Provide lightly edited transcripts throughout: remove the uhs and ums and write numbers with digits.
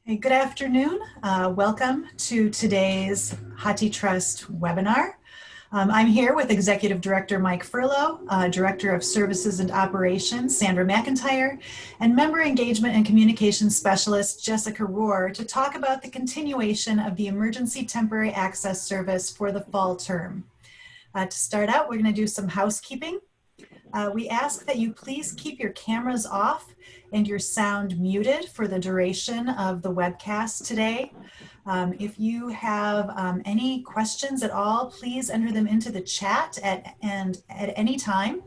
Hey, good afternoon. Welcome to today's HathiTrust webinar. I'm here with Executive Director Mike Furlow, Director of Services and Operations Sandra McIntyre, and Member Engagement and Communications Specialist Jessica Rohr to talk about the continuation of the Emergency Temporary Access Service for the fall term. To start out, we're going to do some housekeeping. We ask that you please keep your cameras off and your sound muted for the duration of the webcast today. If you have any questions at all, please enter them into the chat at any time.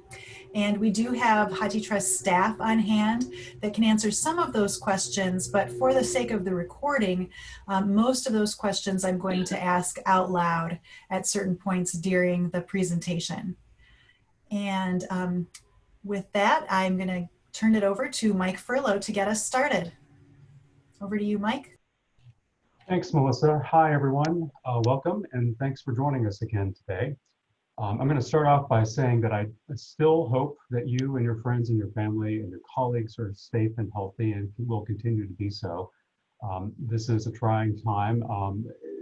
And we do have HathiTrust staff on hand that can answer some of those questions, but for the sake of the recording, most of those questions I'm going to ask out loud at certain points during the presentation. And with that, I'm going to turn it over to Mike Furlow to get us started. Over to you, Mike. Thanks, Melissa. Hi, everyone. Welcome, and thanks for joining us again today. I'm going to start off by saying that I still hope that you and your friends and your family and your colleagues are safe and healthy and will continue to be so. This is a trying time.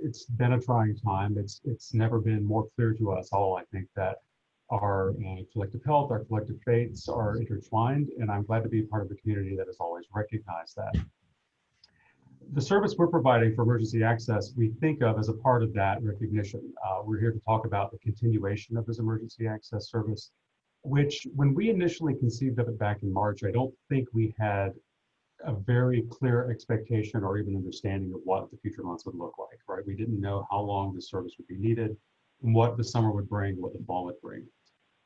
It's been a trying time. It's never been more clear to us all, I think, that our collective health, our collective fates are intertwined, and I'm glad to be part of a community that has always recognized that. The service we're providing for emergency access, we think of as a part of that recognition. We're here to talk about the continuation of this emergency access service, which when we initially conceived of it back in March, I don't think we had a very clear expectation or even understanding of what the future months would look like, right? We didn't know how long this service would be needed, and what the summer would bring, what the fall would bring.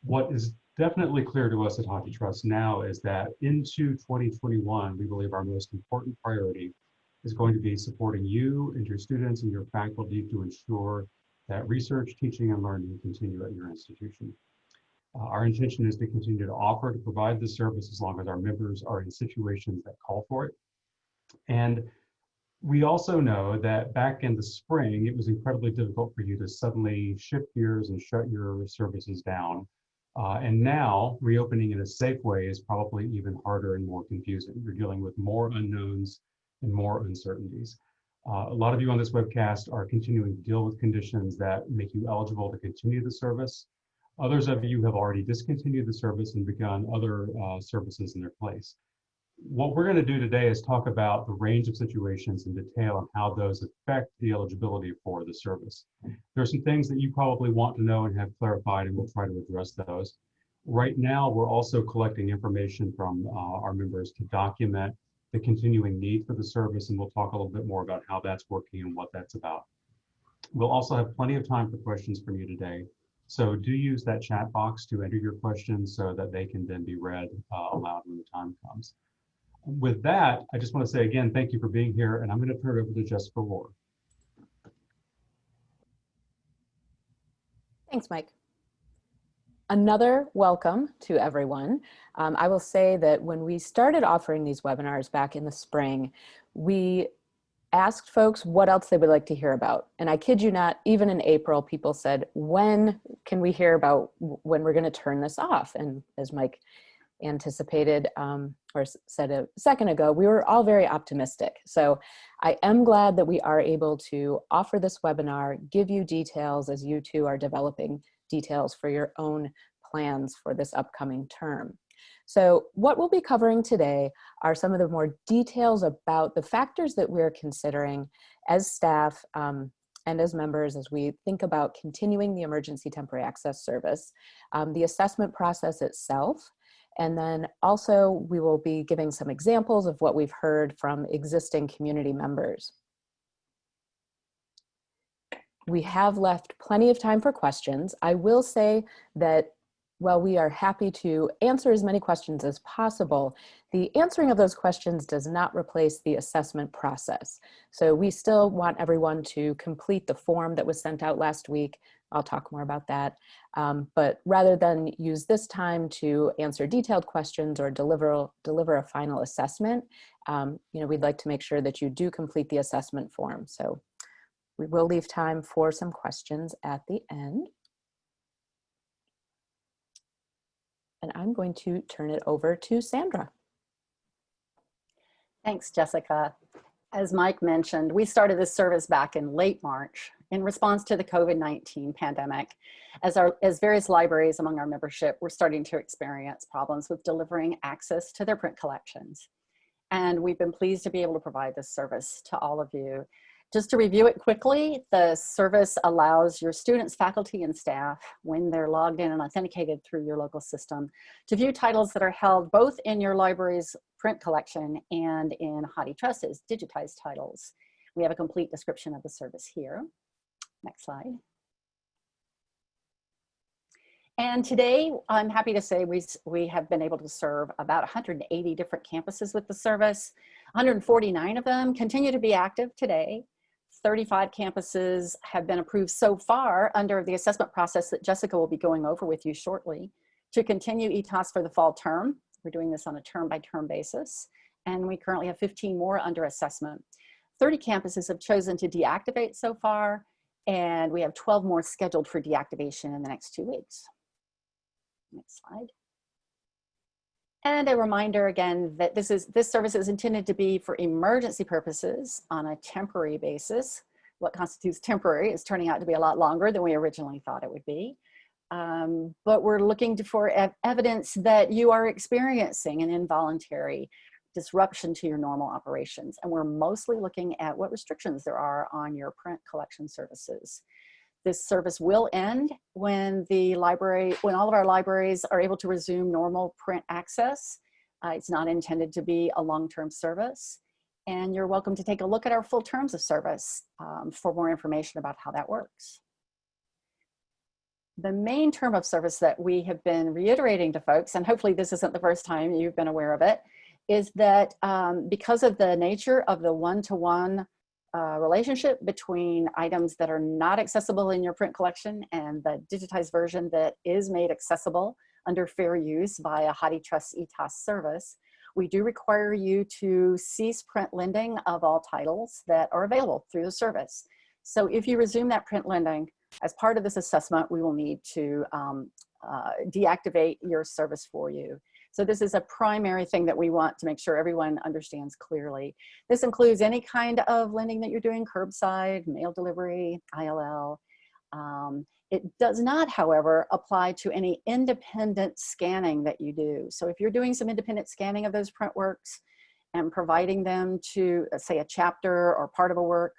What is definitely clear to us at HathiTrust now is that into 2021, we believe our most important priority is going to be supporting you and your students and your faculty to ensure that research, teaching, and learning continue at your institution. Our intention is to continue to offer to provide this service as long as our members are in situations that call for it. And we also know that back in the spring, it was incredibly difficult for you to suddenly shift gears and shut your services down. And now reopening in a safe way is probably even harder and more confusing. You're dealing with more unknowns and more uncertainties. A lot of you on this webcast are continuing to deal with conditions that make you eligible to continue the service. Others of you have already discontinued the service and begun other services in their place. What we're going to do today is talk about the range of situations in detail and how those affect the eligibility for the service. There are some things that you probably want to know and have clarified, and we'll try to address those. Right now, we're also collecting information from our members to document the continuing need for the service, and we'll talk a little bit more about how that's working and what that's about. We'll also have plenty of time for questions from you today. So do use that chat box to enter your questions so that they can then be read aloud when the time comes. With that, I just want to say again, thank you for being here, and I'm going to turn it over to Jessica Rohr. Thanks, Mike. Another welcome to everyone. I will say that when we started offering these webinars back in the spring, we asked folks what else they would like to hear about. And I kid you not, even in April, people said, when can we hear about when we're going to turn this off? And as Mike anticipated or said a second ago, we were all very optimistic. So I am glad that we are able to offer this webinar, give you details as you two are developing details for your own plans for this upcoming term. So what we'll be covering today are some of the more details about the factors that we're considering as staff and as members as we think about continuing the emergency temporary access service, the assessment process itself, and then also we will be giving some examples of what we've heard from existing community members. We have left plenty of time for questions. I will say that while we are happy to answer as many questions as possible, the answering of those questions does not replace the assessment process. So we still want everyone to complete the form that was sent out last week. I'll talk more about that. But rather than use this time to answer detailed questions or deliver a final assessment, we'd like to make sure that you do complete the assessment form. So we will leave time for some questions at the end. And I'm going to turn it over to Sandra. Thanks, Jessica. As Mike mentioned, we started this service back in late March in response to the COVID-19 pandemic, as various libraries among our membership were starting to experience problems with delivering access to their print collections. And we've been pleased to be able to provide this service to all of you. Just to review it quickly, the service allows your students, faculty, and staff, when they're logged in and authenticated through your local system, to view titles that are held both in your library's print collection and in HathiTrust as digitized titles. We have a complete description of the service here. Next slide. And today, I'm happy to say we have been able to serve about 180 different campuses with the service. 149 of them continue to be active today. 35 campuses have been approved so far under the assessment process that Jessica will be going over with you shortly to continue ETAS for the fall term. We're doing this on a term-by-term basis, and we currently have 15 more under assessment. 30 campuses have chosen to deactivate so far, and we have 12 more scheduled for deactivation in the next 2 weeks. Next slide. And a reminder again that this service is intended to be for emergency purposes on a temporary basis. What constitutes temporary is turning out to be a lot longer than we originally thought it would be. But we're looking for evidence that you are experiencing an involuntary disruption to your normal operations. And we're mostly looking at what restrictions there are on your print collection services. This service will end when all of our libraries are able to resume normal print access. It's not intended to be a long-term service. And you're welcome to take a look at our full terms of service for more information about how that works. The main term of service that we have been reiterating to folks, and hopefully this isn't the first time you've been aware of it, is that because of the nature of the one-to-one relationship between items that are not accessible in your print collection and the digitized version that is made accessible under fair use via HathiTrust ETAS service, we do require you to cease print lending of all titles that are available through the service. So if you resume that print lending, as part of this assessment, we will need to deactivate your service for you. So this is a primary thing that we want to make sure everyone understands clearly. This includes any kind of lending that you're doing, curbside, mail delivery, ILL. It does not, however, apply to any independent scanning that you do. So if you're doing some independent scanning of those print works and providing them to, say, a chapter or part of a work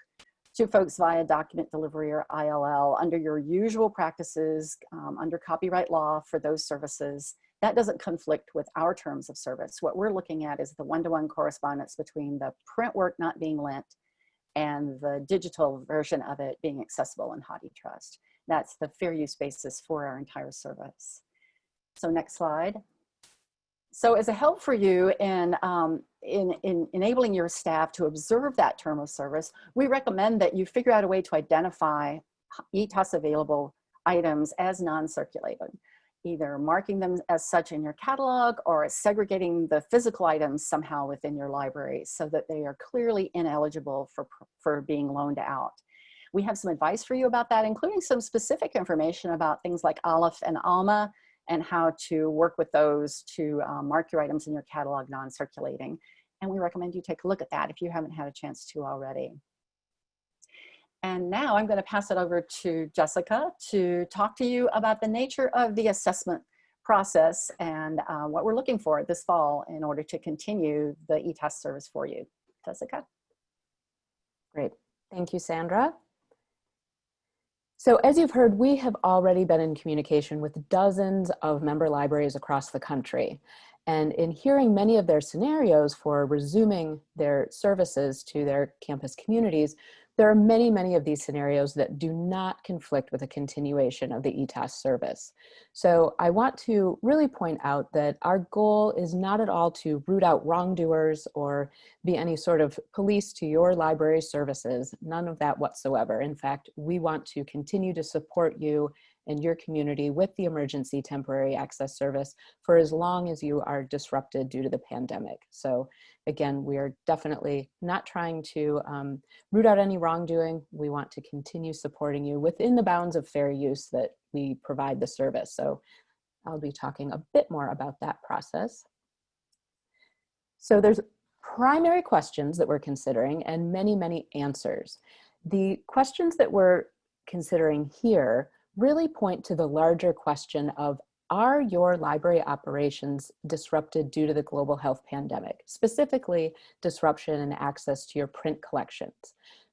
to folks via document delivery or ILL under your usual practices under copyright law for those services, that doesn't conflict with our terms of service. What we're looking at is the one-to-one correspondence between the print work not being lent and the digital version of it being accessible in HathiTrust. That's the fair use basis for our entire service. So next slide. So as a help for you in enabling your staff to observe that term of service, we recommend that you figure out a way to identify ETAS available items as non-circulating, either marking them as such in your catalog or segregating the physical items somehow within your library so that they are clearly ineligible for being loaned out. We have some advice for you about that, including some specific information about things like Aleph and Alma and how to work with those to mark your items in your catalog non-circulating. And we recommend you take a look at that if you haven't had a chance to already. And now I'm going to pass it over to Jessica to talk to you about the nature of the assessment process and what we're looking for this fall in order to continue the ETAS service for you. Jessica? Great. Thank you, Sandra. So as you've heard, we have already been in communication with dozens of member libraries across the country. And in hearing many of their scenarios for resuming their services to their campus communities, there are many, many of these scenarios that do not conflict with a continuation of the ETAS service. So I want to really point out that our goal is not at all to root out wrongdoers or be any sort of police to your library services, none of that whatsoever. In fact, we want to continue to support you and your community with the emergency temporary access service for as long as you are disrupted due to the pandemic. So again, we are definitely not trying to root out any wrongdoing. We want to continue supporting you within the bounds of fair use that we provide the service. So I'll be talking a bit more about that process. So there's primary questions that we're considering and many, many answers. The questions that we're considering here really point to the larger question of, are your library operations disrupted due to the global health pandemic, specifically disruption in access to your print collections?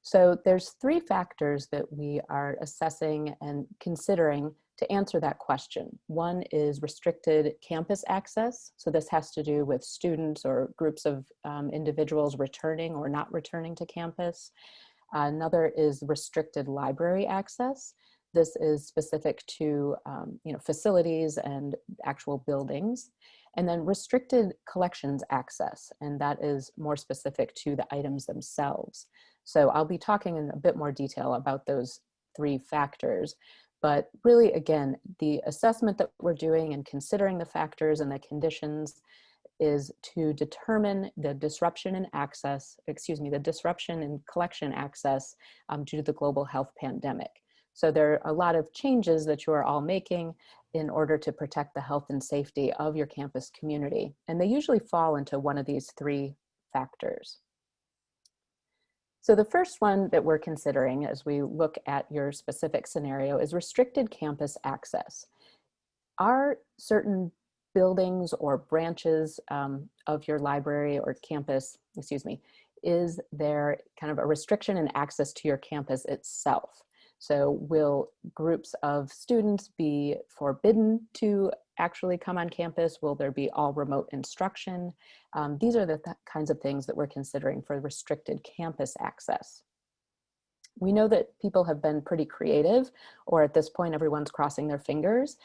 So there's three factors that we are assessing and considering to answer that question. One is restricted campus access. So this has to do with students or groups of individuals returning or not returning to campus. Another is restricted library access. This is specific to facilities and actual buildings. And then restricted collections access, and that is more specific to the items themselves. So I'll be talking in a bit more detail about those three factors. But really, again, the assessment that we're doing and considering the factors and the conditions is to determine the disruption in the disruption in collection access due to the global health pandemic. So there are a lot of changes that you are all making in order to protect the health and safety of your campus community. And they usually fall into one of these three factors. So the first one that we're considering as we look at your specific scenario is restricted campus access. Are certain buildings or branches of your library or campus, is there kind of a restriction in access to your campus itself? So will groups of students be forbidden to actually come on campus? Will there be all remote instruction? These are the kinds of things that we're considering for restricted campus access. We know that people have been pretty creative, or at this point, everyone's crossing their fingers.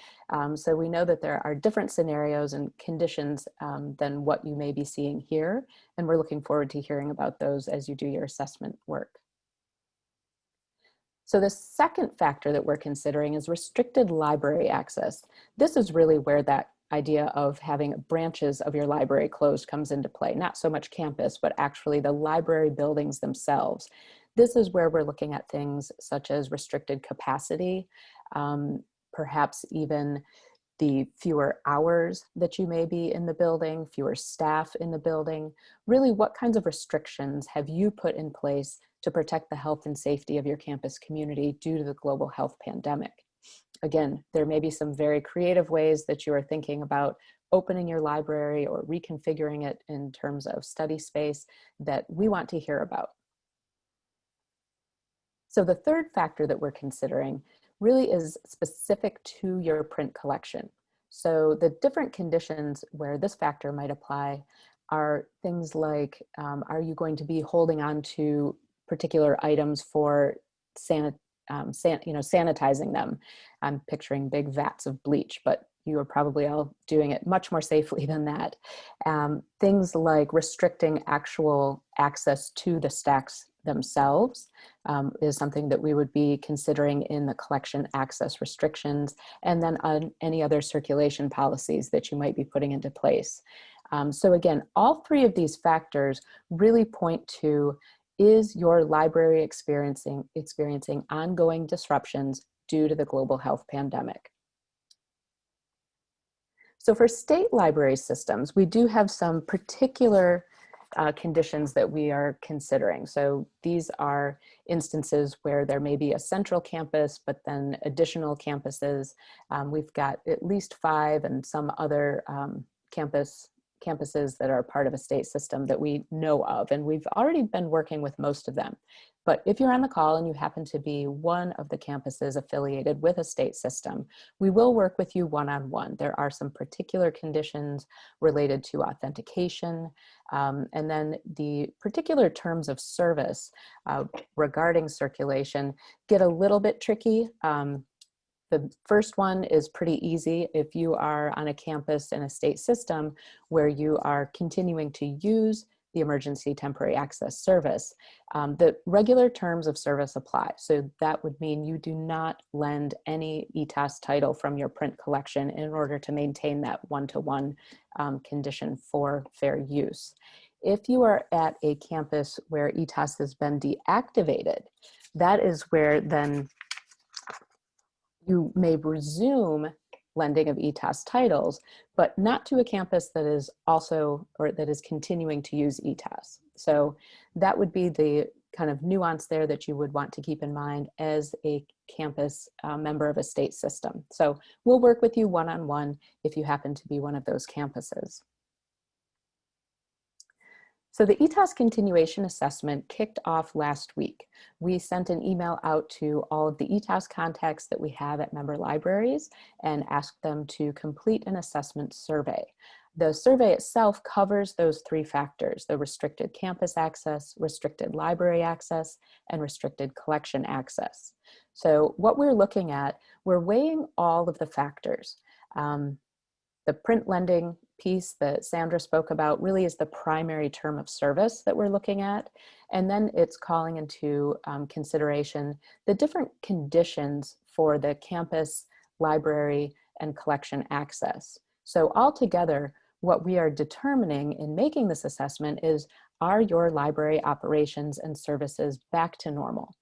So we know that there are different scenarios and conditions than what you may be seeing here. And we're looking forward to hearing about those as you do your assessment work. So the second factor that we're considering is restricted library access. This is really where that idea of having branches of your library closed comes into play. Not so much campus, but actually the library buildings themselves. This is where we're looking at things such as restricted capacity, perhaps even the fewer hours that you may be in the building, fewer staff in the building. Really, what kinds of restrictions have you put in place to protect the health and safety of your campus community due to the global health pandemic? Again, there may be some very creative ways that you are thinking about opening your library or reconfiguring it in terms of study space that we want to hear about. So the third factor that we're considering really is specific to your print collection. So the different conditions where this factor might apply are things like, are you going to be holding on to particular items for sanitizing them? I'm picturing big vats of bleach, but you are probably all doing it much more safely than that. Things like restricting actual access to the stacks themselves is something that we would be considering in the collection access restrictions, and then on any other circulation policies that you might be putting into place. So again, all three of these factors really point to, is your library experiencing ongoing disruptions due to the global health pandemic? So for state library systems, we do have some particular conditions that we are considering. So these are instances where there may be a central campus, but then additional campuses. We've got at least 5 and some other campuses that are part of a state system that we know of, and we've already been working with most of them. But if you're on the call and you happen to be one of the campuses affiliated with a state system, we will work with you one-on-one. There are some particular conditions related to authentication, and then the particular terms of service regarding circulation get a little bit tricky. The first one is pretty easy. If you are on a campus in a state system where you are continuing to use the emergency temporary access service, the regular terms of service apply. So that would mean you do not lend any ETAS title from your print collection in order to maintain that one-to-one condition for fair use. If you are at a campus where ETAS has been deactivated, that is where then you may resume lending of ETAS titles, but not to a campus that is also, or that is continuing to use ETAS. So that would be the kind of nuance there that you would want to keep in mind as a campus member of a state system. So we'll work with you one-on-one if you happen to be one of those campuses. So the ETAS continuation assessment kicked off last week. We sent an email out to all of the ETAS contacts that we have at member libraries and asked them to complete an assessment survey. The survey itself covers those three factors: the restricted campus access, restricted library access, and restricted collection access. So what we're looking at, we're weighing all of the factors. The print lending piece that Sandra spoke about really is the primary term of service that we're looking at. And then it's calling into consideration the different conditions for the campus, library, and collection access. So altogether, what we are determining in making this assessment is, are your library operations and services back to normal?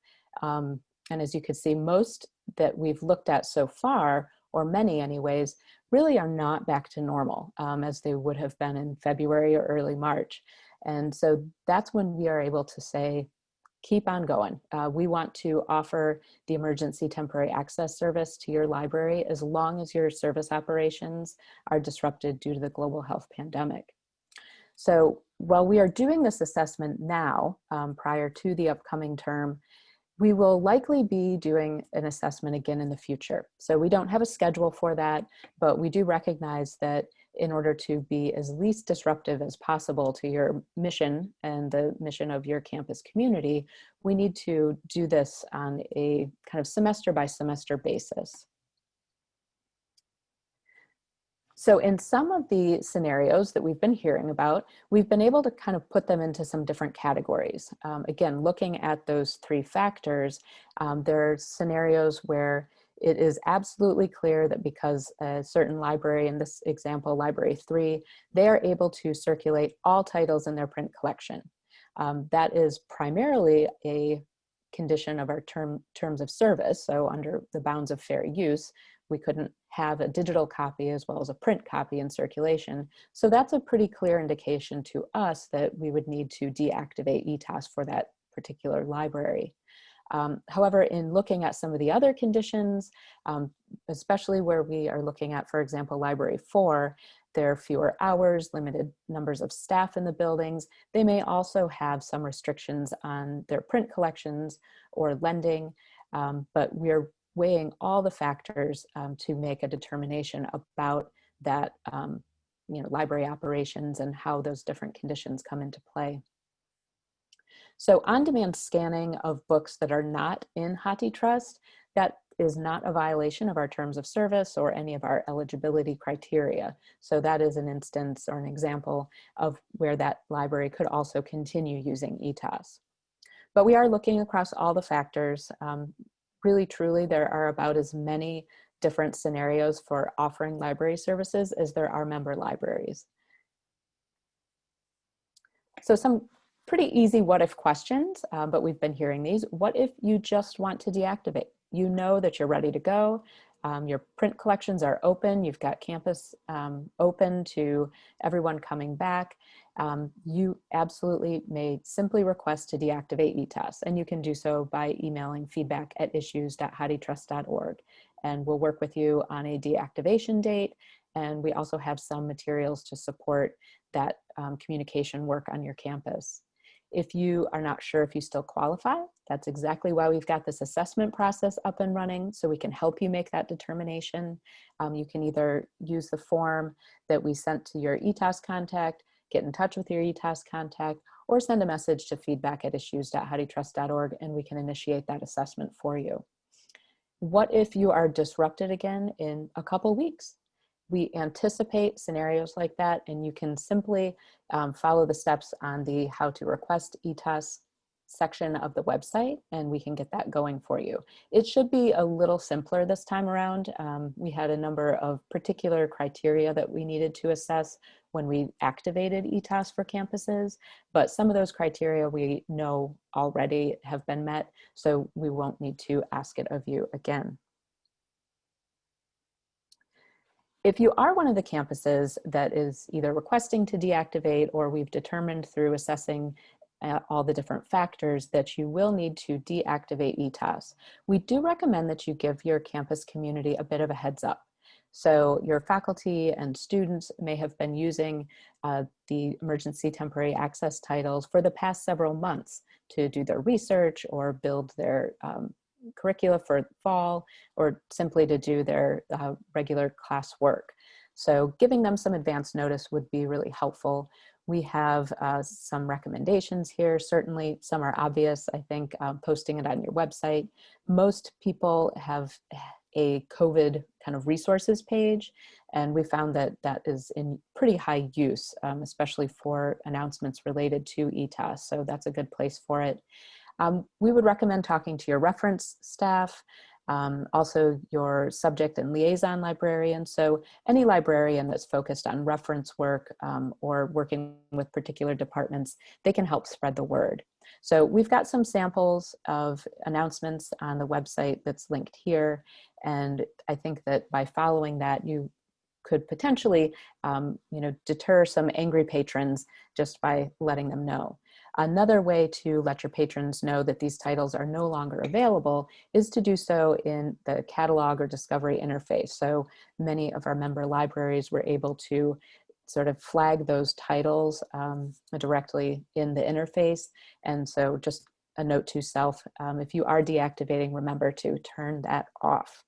And as you can see, most that we've looked at so far, or many anyways, really are not back to normal as they would have been in February or early March. And so that's when we are able to say, keep on going. We want to offer the emergency temporary access service to your library as long as your service operations are disrupted due to the global health pandemic. So while we are doing this assessment now, prior to the upcoming term, we will likely be doing an assessment again in the future. So we don't have a schedule for that, but we do recognize that in order to be as least disruptive as possible to your mission and the mission of your campus community, we need to do this on a kind of semester by semester basis. So in some of the scenarios that we've been hearing about, we've been able to kind of put them into some different categories. Again, looking at those three factors, there are scenarios where it is absolutely clear that because a certain library, in this example, library 3, they are able to circulate all titles in their print collection. That is primarily a condition of our terms of service. So under the bounds of fair use, we couldn't have a digital copy as well as a print copy in circulation. So that's a pretty clear indication to us that we would need to deactivate ETAS for that particular library. However, in looking at some of the other conditions, especially where we are looking at, for example, library 4, there are fewer hours, limited numbers of staff in the buildings. They may also have some restrictions on their print collections or lending, but we're weighing all the factors to make a determination about that library operations and how those different conditions come into play. So on-demand scanning of books that are not in HathiTrust, that is not a violation of our terms of service or any of our eligibility criteria. So that is an instance or an example of where that library could also continue using ETAS. But we are looking across all the factors. Really, truly, there are about as many different scenarios for offering library services as there are member libraries. So some pretty easy what-if questions, but we've been hearing these. What if you just want to deactivate? You know that you're ready to go. Your print collections are open. You've got campus open to everyone coming back. You absolutely may simply request to deactivate ETAS, and you can do so by emailing feedback@issues.hathitrust.org. And we'll work with you on a deactivation date. And we also have some materials to support that communication work on your campus. If you are not sure if you still qualify, that's exactly why we've got this assessment process up and running, so we can help you make that determination. You can either use the form that we sent to your ETAS contact, get in touch with your ETAS contact, or send a message to feedback@issues.hathitrust.org, and we can initiate that assessment for you. What if you are disrupted again in a couple weeks? We anticipate scenarios like that, and you can simply follow the steps on the how to request ETAS section of the website, and we can get that going for you. It should be a little simpler this time around. We had a number of particular criteria that we needed to assess when we activated ETAS for campuses, but some of those criteria we know already have been met, so we won't need to ask it of you again. if you are one of the campuses that is either requesting to deactivate, or we've determined through assessing all the different factors that you will need to deactivate ETAS, we do recommend that you give your campus community a bit of a heads up. So your faculty and students may have been using the emergency temporary access titles for the past several months to do their research or build their curricula for fall, or simply to do their regular class work. So giving them some advance notice would be really helpful. We have some recommendations here. Certainly some are obvious. I think posting it on your website. Most people have a COVID kind of resources page, and we found that that is in pretty high use, especially for announcements related to ETAS. So that's a good place for it. We would recommend talking to your reference staff, also your subject and liaison librarian. So any librarian that's focused on reference work or working with particular departments, they can help spread the word. So we've got some samples of announcements on the website that's linked here. And I think that by following that, you could potentially deter some angry patrons just by letting them know. Another way to let your patrons know that these titles are no longer available is to do so in the catalog or discovery interface. So many of our member libraries were able to sort of flag those titles directly in the interface. And so just a note to self, if you are deactivating, remember to turn that off.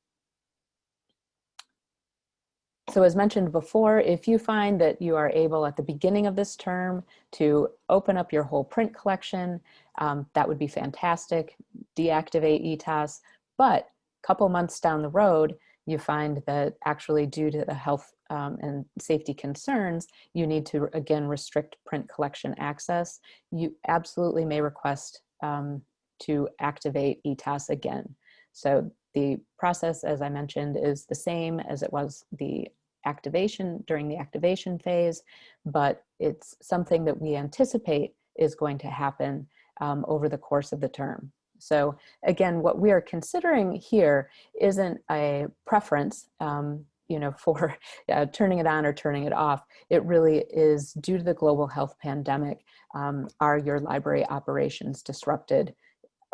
So as mentioned before, if you find that you are able at the beginning of this term to open up your whole print collection, that would be fantastic. Deactivate ETAS. But a couple months down the road, you find that actually due to the health and safety concerns, you need to again restrict print collection access. You absolutely may request to activate ETAS again. So the process, as I mentioned, is the same as it was the activation during the activation phase, but it's something that we anticipate is going to happen over the course of the term. So again, what we are considering here isn't a preference, for turning it on or turning it off. It really is due to the global health pandemic. Are your library operations disrupted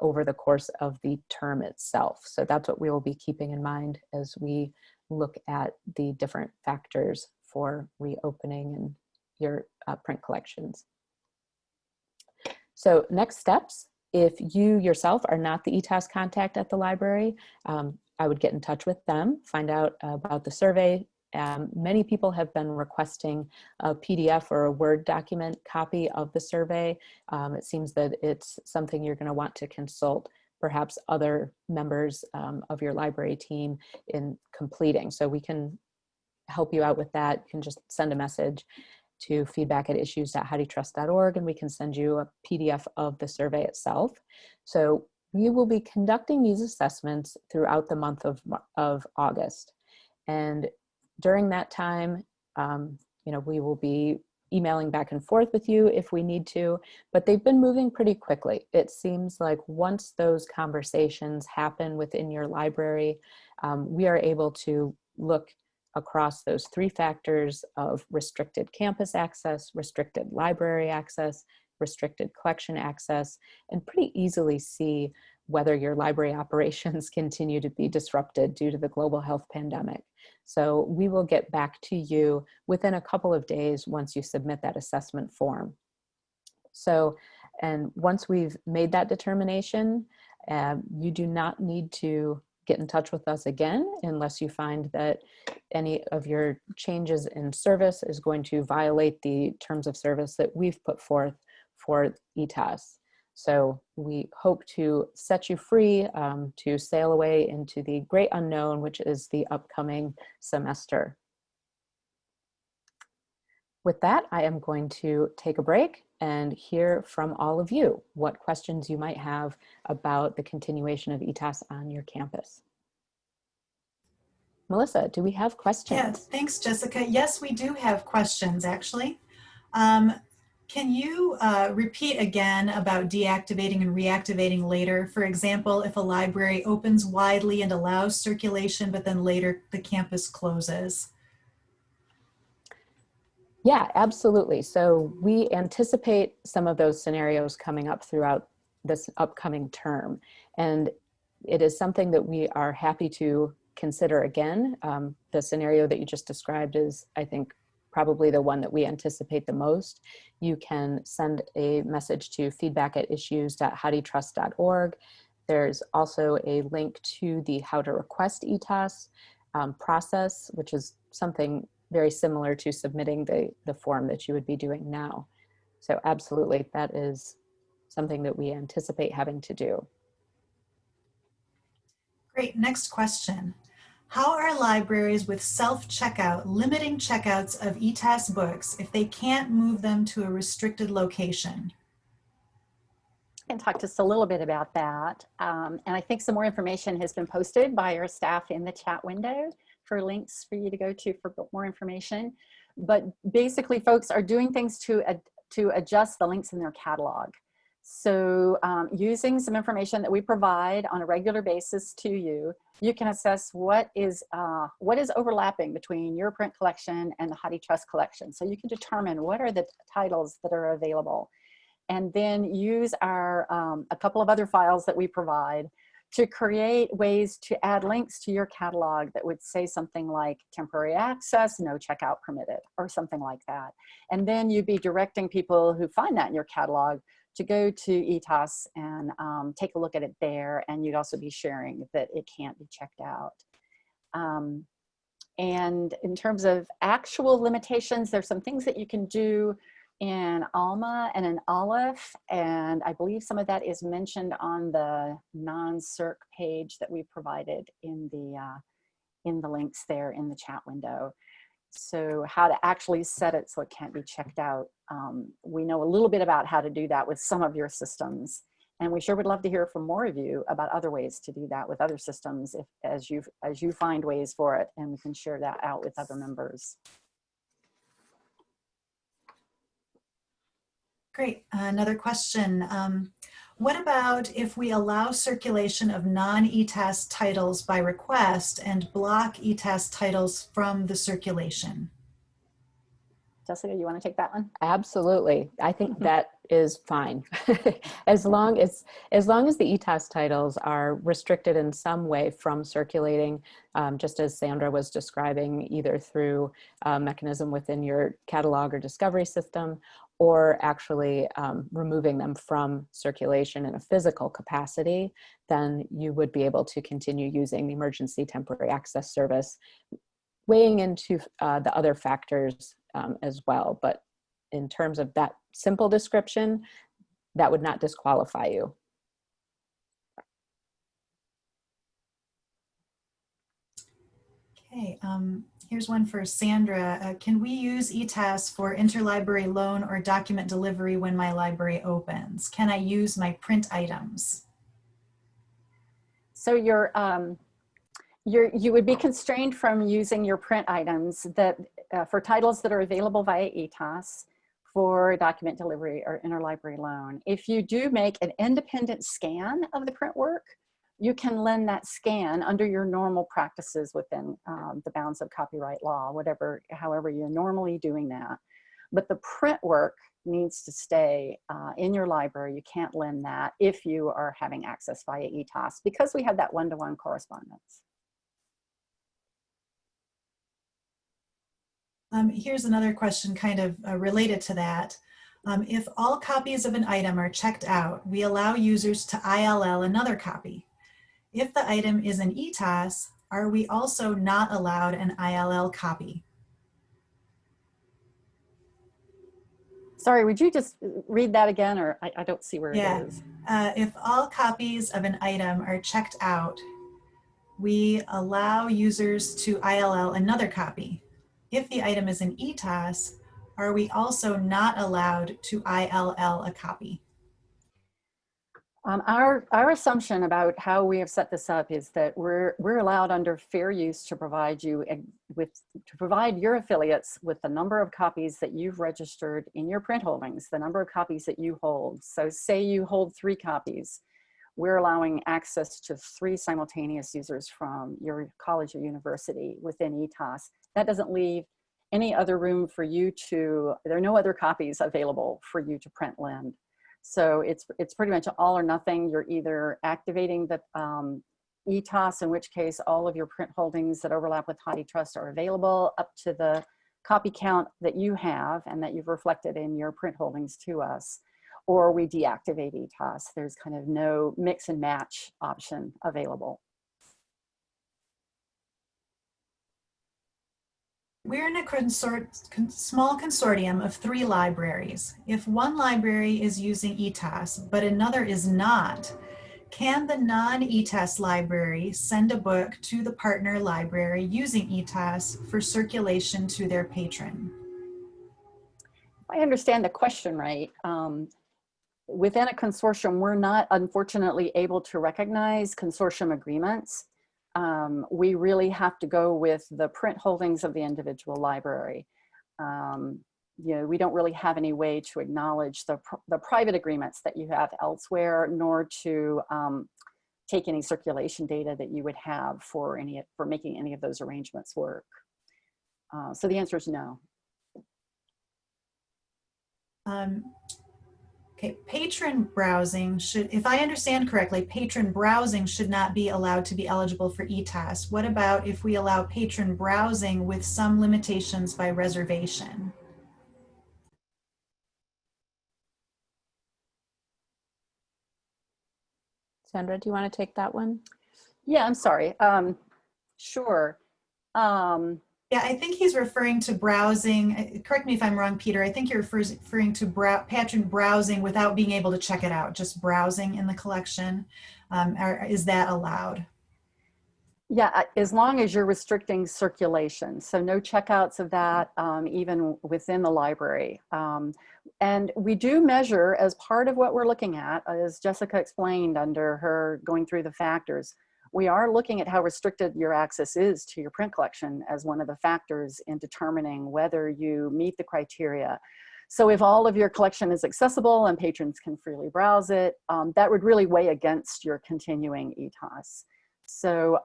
over the course of the term itself? So that's what we will be keeping in mind as we look at the different factors for reopening and your print collections. So next steps, if you yourself are not the ETAS contact at the library, I would get in touch with them, find out about the survey. Many people have been requesting a PDF or a Word document copy of the survey. It seems that it's something you're going to want to consult perhaps other members of your library team in completing. So we can help you out with that. You can just send a message to feedback@issues.hathitrust.org and we can send you a PDF of the survey itself. So we will be conducting these assessments throughout the month of August. And during that time, we will be emailing back and forth with you if we need to, but they've been moving pretty quickly. It seems like once those conversations happen within your library, we are able to look across those three factors of restricted campus access, restricted library access, restricted collection access, and pretty easily see whether your library operations continue to be disrupted due to the global health pandemic. So we will get back to you within a couple of days once you submit that assessment form. So, and once we've made that determination, you do not need to get in touch with us again unless you find that any of your changes in service is going to violate the terms of service that we've put forth for ETAS. So we hope to set you free to sail away into the great unknown, which is the upcoming semester. With that, I am going to take a break and hear from all of you what questions you might have about the continuation of ETAS on your campus. Melissa, do we have questions? Yeah, thanks, Jessica. Yes, we do have questions, actually. Can you repeat again about deactivating and reactivating later? For example, if a library opens widely and allows circulation, but then later the campus closes. Yeah, absolutely. So we anticipate some of those scenarios coming up throughout this upcoming term. And it is something that we are happy to consider again. The scenario that you just described is, I think, probably the one that we anticipate the most. You can send a message to feedback@issues.hathitrust.org. There's also a link to the how to request ETAS process, which is something very similar to submitting the form that you would be doing now. So absolutely, that is something that we anticipate having to do. Great, next question. How are libraries with self-checkout limiting checkouts of ETAS books if they can't move them to a restricted location? I can talk just a little bit about that. And I think some more information has been posted by our staff in the chat window for links for you to go to for more information. But basically, folks are doing things to adjust the links in their catalog. So using some information that we provide on a regular basis to you, you can assess what is overlapping between your print collection and the HathiTrust collection. So you can determine what are the titles that are available, and then use our a couple of other files that we provide to create ways to add links to your catalog that would say something like temporary access, no checkout permitted, or something like that. And then you'd be directing people who find that in your catalog to go to ETAS and take a look at it there, and you'd also be sharing that it can't be checked out. And in terms of actual limitations, there's some things that you can do in Alma and in Aleph, and I believe some of that is mentioned on the non-circ page that we provided in the links there in the chat window. So how to actually set it so it can't be checked out. We know a little bit about how to do that with some of your systems, and we sure would love to hear from more of you about other ways to do that with other systems as you find ways for it, and we can share that out with other members. Great. Another question. What about if we allow circulation of non-ETAS titles by request and block ETAS titles from the circulation? Jessica, you want to take that one? Absolutely. I think that is fine. as long as the ETAS titles are restricted in some way from circulating, just as Sandra was describing, either through a mechanism within your catalog or discovery system, or actually removing them from circulation in a physical capacity, then you would be able to continue using the emergency temporary access service, weighing into the other factors as well. But in terms of that simple description, that would not disqualify you. Okay, here's one for Sandra. Can we use ETAS for interlibrary loan or document delivery when my library opens? Can I use my print items? So you would be constrained from using your print items that for titles that are available via ETAS for document delivery or interlibrary loan. If you do make an independent scan of the print work, you can lend that scan under your normal practices within the bounds of copyright law, however you're normally doing that. But the print work needs to stay in your library. You can't lend that if you are having access via ETAS, because we have that one-to-one correspondence. Here's another question kind of related to that. If all copies of an item are checked out, we allow users to ILL another copy. If the item is an ETAS, are we also not allowed an ILL copy? Sorry, would you just read that again, or I don't see where it is. If all copies of an item are checked out, we allow users to ILL another copy. If the item is an ETAS, are we also not allowed to ILL a copy? Our assumption about how we have set this up is that we're allowed under fair use to provide you provide your affiliates with the number of copies that you've registered in your print holdings, the number of copies that you hold. So say you hold 3 copies, we're allowing access to 3 simultaneous users from your college or university within ETAS. That doesn't leave any other room for you to, there are no other copies available for you to print lend. So it's pretty much all or nothing. You're either activating the ETAS, in which case all of your print holdings that overlap with HathiTrust are available up to the copy count that you have and that you've reflected in your print holdings to us, or we deactivate ETAS. There's kind of no mix and match option available. We're in a small consortium of 3 libraries. If one library is using ETAS, but another is not, can the non-ETAS library send a book to the partner library using ETAS for circulation to their patron? If I understand the question right, within a consortium, we're not unfortunately able to recognize consortium agreements. We really have to go with the print holdings of the individual library. You know, we don't really have any way to acknowledge the private agreements that you have elsewhere, nor to take any circulation data that you would have for making any of those arrangements work. So the answer is no. Okay, patron browsing should, if I understand correctly, patron browsing should not be allowed to be eligible for ETAS. What about if we allow patron browsing with some limitations by reservation? Sandra, do you want to take that one? Yeah, I'm sorry. Sure. Yeah, I think he's referring to browsing. Correct me if I'm wrong, Peter. I think you're referring to patron browsing without being able to check it out, just browsing in the collection. Is that allowed? Yeah, as long as you're restricting circulation. So no checkouts of that, even within the library. And we do measure as part of what we're looking at, as Jessica explained under her going through the factors, we are looking at how restricted your access is to your print collection as one of the factors in determining whether you meet the criteria. So if all of your collection is accessible and patrons can freely browse it, that would really weigh against your continuing ETAS. So,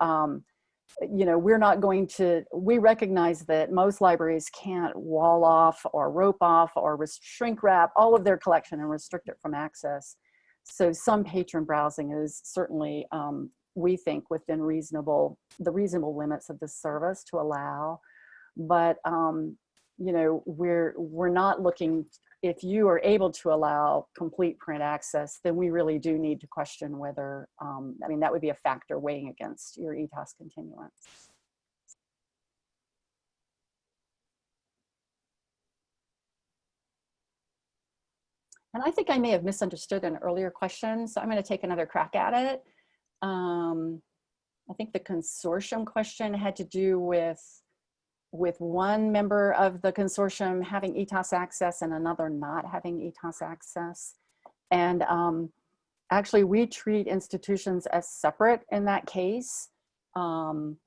you know, we're not going to, we recognize that most libraries can't wall off or rope off or shrink wrap all of their collection and restrict it from access. So some patron browsing is certainly, we think, within the reasonable limits of this service to allow. But, you know, we're not looking, if you are able to allow complete print access, then we really do need to question whether, I mean, that would be a factor weighing against your ETAS continuance. And I think I may have misunderstood an earlier question, so I'm going to take another crack at it. I think the consortium question had to do with one member of the consortium having ETAS access and another not having ETAS access. And actually, we treat institutions as separate in that case. You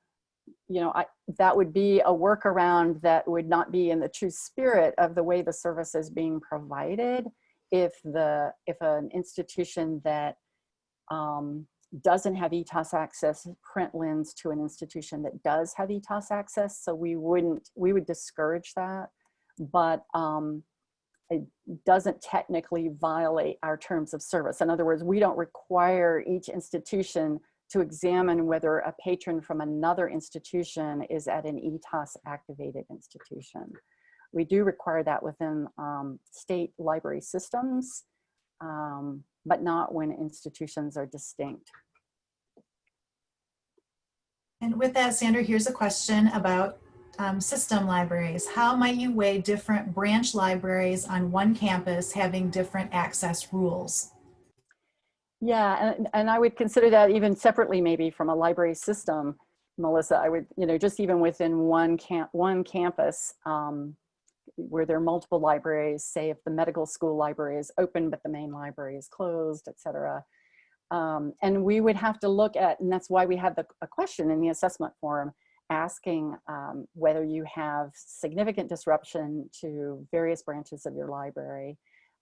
know, that would be a workaround that would not be in the true spirit of the way the service is being provided. If an institution that doesn't have ETAS access print lends to an institution that does have ETAS access, so we would discourage that, but it doesn't technically violate our terms of service. In other words, we don't require each institution to examine whether a patron from another institution is at an ETAS activated institution. We do require that within state library systems, but not when institutions are distinct. And with that, Sandra, here's a question about system libraries. How might you weigh different branch libraries on one campus having different access rules? Yeah, and I would consider that even separately, maybe from a library system, Melissa. I would, you know, just even within one campus, where there are multiple libraries, say if the medical school library is open but the main library is closed, etc. And we would have to look at, and that's why we have a question in the assessment form asking whether you have significant disruption to various branches of your library,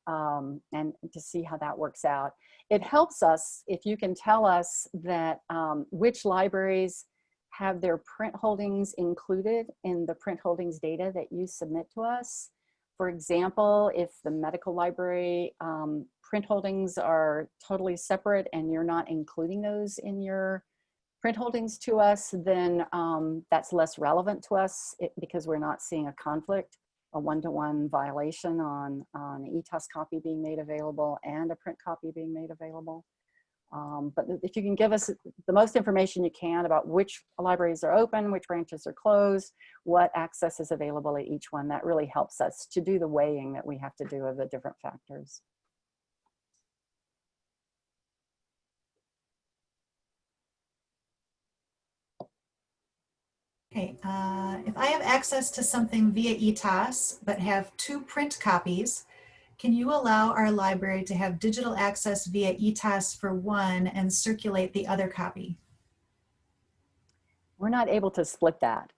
and to see how that works out. It helps us if you can tell us that which libraries have their print holdings included in the print holdings data that you submit to us. For example, if the medical library print holdings are totally separate and you're not including those in your print holdings to us, then that's less relevant to us because we're not seeing a conflict, a one-to-one violation on an ETAS copy being made available and a print copy being made available. But if you can give us the most information you can about which libraries are open, which branches are closed, what access is available at each one, that really helps us to do the weighing that we have to do of the different factors. Okay, if I have access to something via ETAS but have 2 print copies, can you allow our library to have digital access via ETAS for one and circulate the other copy? We're not able to split that.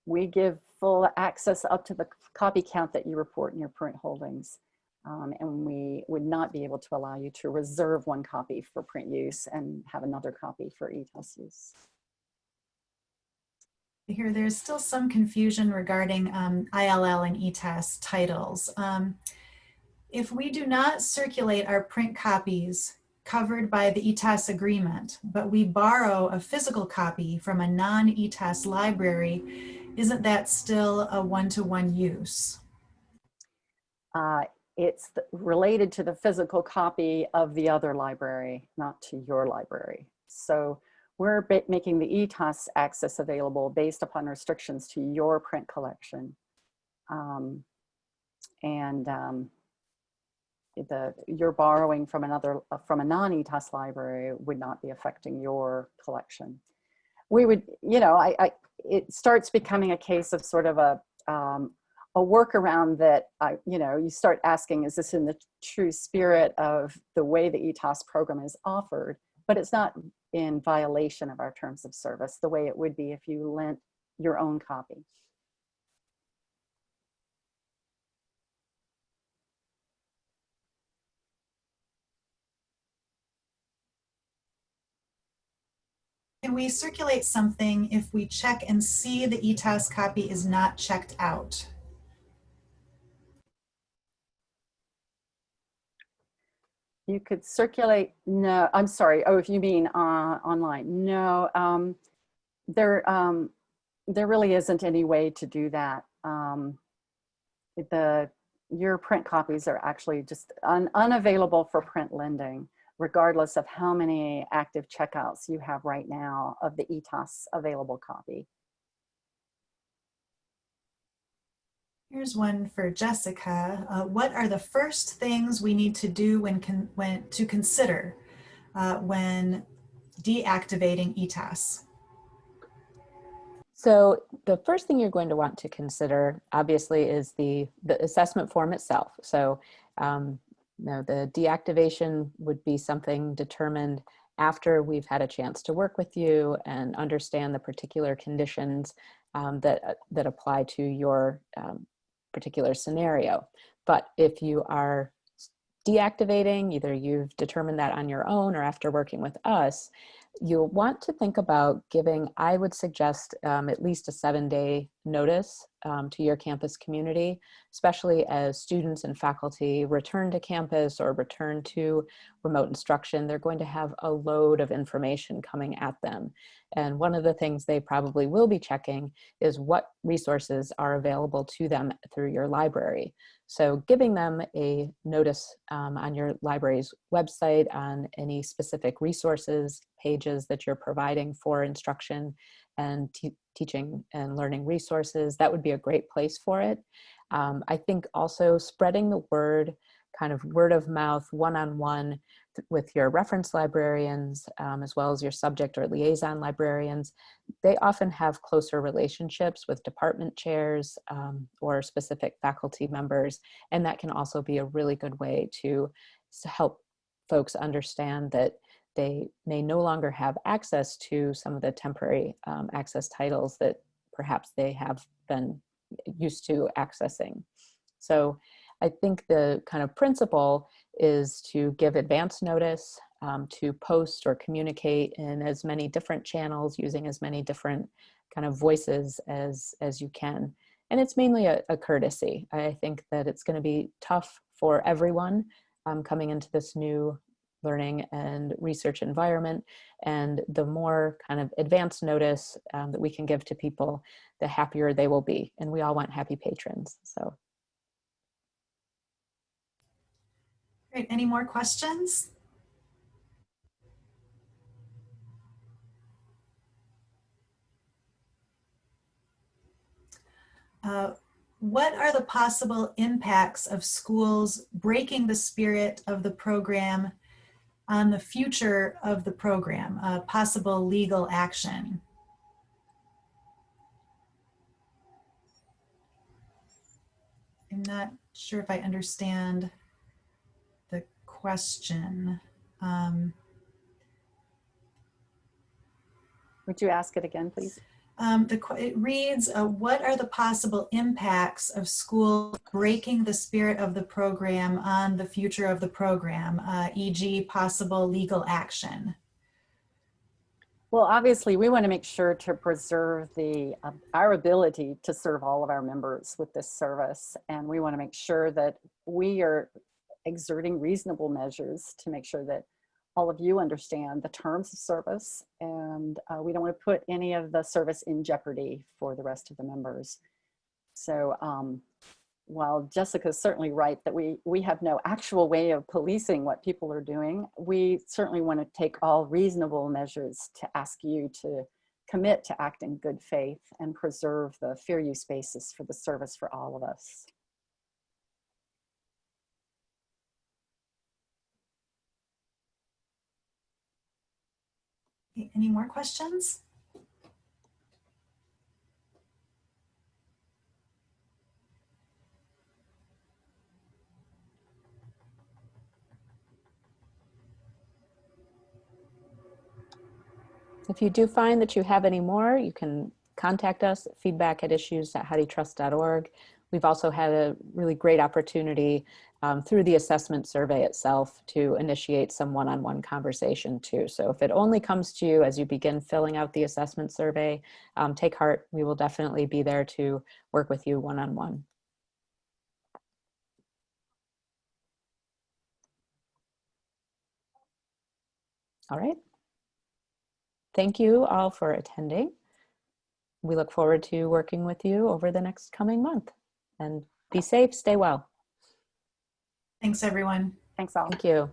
We give full access up to the copy count that you report in your print holdings. And we would not be able to allow you to reserve one copy for print use and have another copy for ETAS use. Here, there's still some confusion regarding ILL and ETAS titles. If we do not circulate our print copies covered by the ETAS agreement, but we borrow a physical copy from a non-ETAS library, isn't that still a one-to-one use? It's related to the physical copy of the other library, not to your library. So we're making the ETAS access available based upon restrictions to your print collection. Your borrowing from a non-ETAS library would not be affecting your collection. We would, it starts becoming a case of sort of a workaround that, you start asking, is this in the true spirit of the way the ETAS program is offered? But it's not in violation of our terms of service the way it would be if you lent your own copy. Can we circulate something if we check and see the ETAS copy is not checked out? You could circulate, no, I'm sorry. Oh, if you mean online. No, there really isn't any way to do that. Your print copies are actually just unavailable for print lending, regardless of how many active checkouts you have right now of the ETAS available copy. Here's one for Jessica. What are the first things we need to do when consider when deactivating ETAS? So the first thing you're going to want to consider, obviously, is the assessment form itself. So the deactivation would be something determined after we've had a chance to work with you and understand the particular conditions that apply to your particular scenario. But if you are deactivating, either you've determined that on your own or after working with us, you'll want to think about giving, I would suggest at least a 7-day notice to your campus community, especially as students and faculty return to campus or return to remote instruction. They're going to have a load of information coming at them. And one of the things they probably will be checking is what resources are available to them through your library. So giving them a notice on your library's website on any specific resources, pages that you're providing for instruction and teaching and learning resources, that would be a great place for it. I think also spreading the word, kind of word of mouth, one-on-one with your reference librarians, as well as your subject or liaison librarians. They often have closer relationships with department chairs or specific faculty members, and that can also be a really good way to help folks understand that they may no longer have access to some of the temporary access titles that perhaps they have been used to accessing. So I think the kind of principle is to give advance notice to post or communicate in as many different channels using as many different kind of voices as you can. And it's mainly a courtesy. I think that it's going to be tough for everyone coming into this new learning and research environment. And the more kind of advance notice that we can give to people, the happier they will be. And we all want happy patrons. So. Great. Any more questions? What are the possible impacts of schools breaking the spirit of the program on the future of the program? Possible legal action? I'm not sure if I understand the question. Would you ask it again, please? It reads, what are the possible impacts of school breaking the spirit of the program on the future of the program, e.g. possible legal action? Well, obviously, we want to make sure to preserve our ability to serve all of our members with this service. And we want to make sure that we are exerting reasonable measures to make sure that all of you understand the terms of service, and we don't want to put any of the service in jeopardy for the rest of the members. So while Jessica's certainly right that we have no actual way of policing what people are doing, we certainly want to take all reasonable measures to ask you to commit to act in good faith and preserve the fair use basis for the service for all of us. Any more questions? If you do find that you have any more, you can contact us at feedback@issues.hathitrust.org. We've also had a really great opportunity through the assessment survey itself to initiate some one-on-one conversation too. So if it only comes to you as you begin filling out the assessment survey, take heart. We will definitely be there to work with you one-on-one. All right. Thank you all for attending. We look forward to working with you over the next coming month. And be safe, stay well. Thanks, everyone. Thanks all. Thank you.